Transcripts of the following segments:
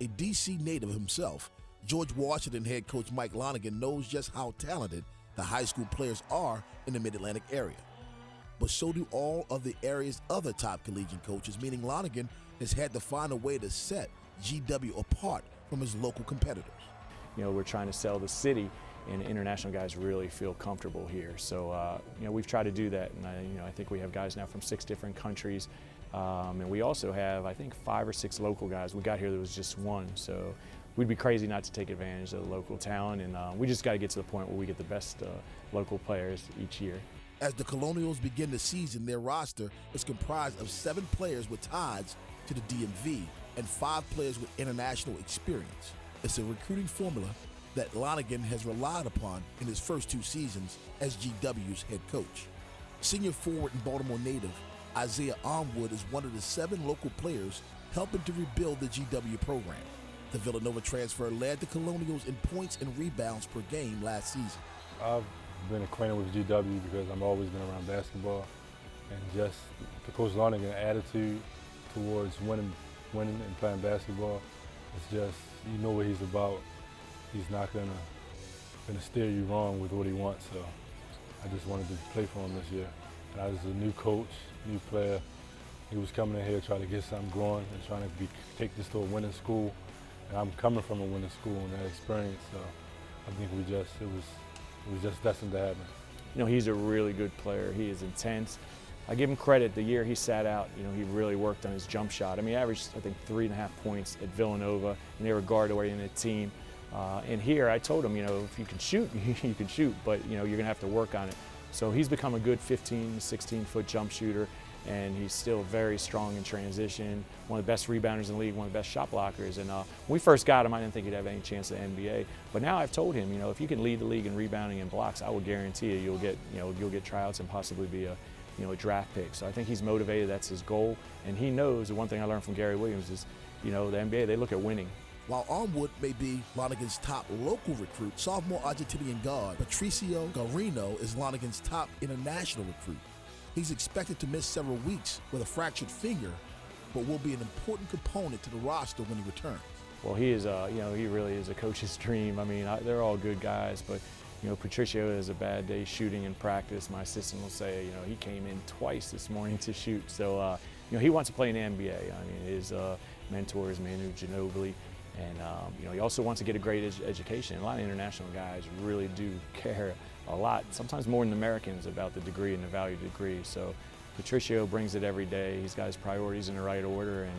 A D.C. native himself, George Washington head coach Mike Lonergan knows just how talented the high school players are in the Mid-Atlantic area. But so do all of the area's other top collegiate coaches, meaning Lonergan has had to find a way to set GW apart from his local competitors. You know, we're trying to sell the city, and international guys really feel comfortable here. So, you know, we've tried to do that, and I think we have guys now from 6 different countries, and we also have, I think, 5 or 6 local guys. We got here, there was just 1, so we'd be crazy not to take advantage of the local talent, and we just got to get to the point where we get the best local players each year. As the Colonials begin the season, their roster is comprised of 7 players with ties to the DMV and 5 players with international experience. It's a recruiting formula that Lonergan has relied upon in his first 2 seasons as GW's head coach. Senior forward and Baltimore native Isaiah Armwood is one of the 7 local players helping to rebuild the GW program. The Villanova transfer led the Colonials in points and rebounds per game last season. I've been acquainted with GW because I've always been around basketball, and just the Coach Lonergan attitude towards winning and playing basketball, it's just, you know what he's about. He's not gonna steer you wrong with what he wants, so I just wanted to play for him this year. And I was a new coach, new player. He was coming in here trying to get something going and trying to take this to a winning school. And I'm coming from a winning school and that experience, so I think it was just destined to happen. You know, he's a really good player. He is intense. I give him credit. The year he sat out, you know, he really worked on his jump shot. I mean, he averaged, I think, 3.5 points at Villanova, and they were guard-oriented team. And here, I told him, you know, if you can shoot, you can shoot, but, you know, you're going to have to work on it. So he's become a good 15, 16-foot jump shooter, and he's still very strong in transition, one of the best rebounders in the league, one of the best shot blockers. And when we first got him, I didn't think he'd have any chance at the NBA. But now I've told him, you know, if you can lead the league in rebounding and blocks, I will guarantee you, you'll get tryouts and possibly be a draft pick. So I think he's motivated, that's his goal. And he knows, the one thing I learned from Gary Williams is, you know, the NBA, they look at winning. While Armwood may be Lonergan's top local recruit, sophomore Argentinian guard Patricio Garino is Lonergan's top international recruit. He's expected to miss several weeks with a fractured finger, but will be an important component to the roster when he returns. Well, he is, he really is a coach's dream. I mean, they're all good guys, but you know, Patricio has a bad day shooting in practice. My assistant will say, you know, he came in twice this morning to shoot. So, you know, he wants to play in the NBA. I mean, his mentor is Manu Ginobili. And you know, he also wants to get a great education. A lot of international guys really do care a lot, sometimes more than Americans, about the degree and the value of the degree. So Patricio brings it every day. He's got his priorities in the right order, and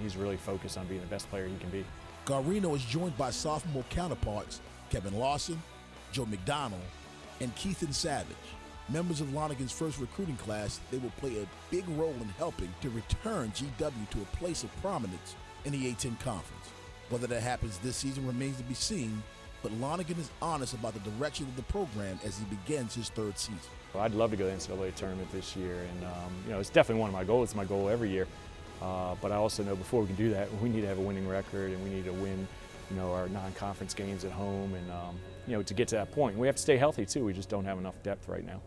he's really focused on being the best player he can be. Garino is joined by sophomore counterparts Kevin Lawson, Joe McDonald, and Keithan Savage. Members of Lonergan's first recruiting class, they will play a big role in helping to return GW to a place of prominence in the A-10 conference. Whether that happens this season remains to be seen, but Lonergan is honest about the direction of the program as he begins his 3rd season. Well, I'd love to go to the NCAA tournament this year, and you know, it's definitely one of my goals. It's my goal every year. But I also know before we can do that, we need to have a winning record, and we need to win, you know, our non-conference games at home, and you know, to get to that point, we have to stay healthy too. We just don't have enough depth right now.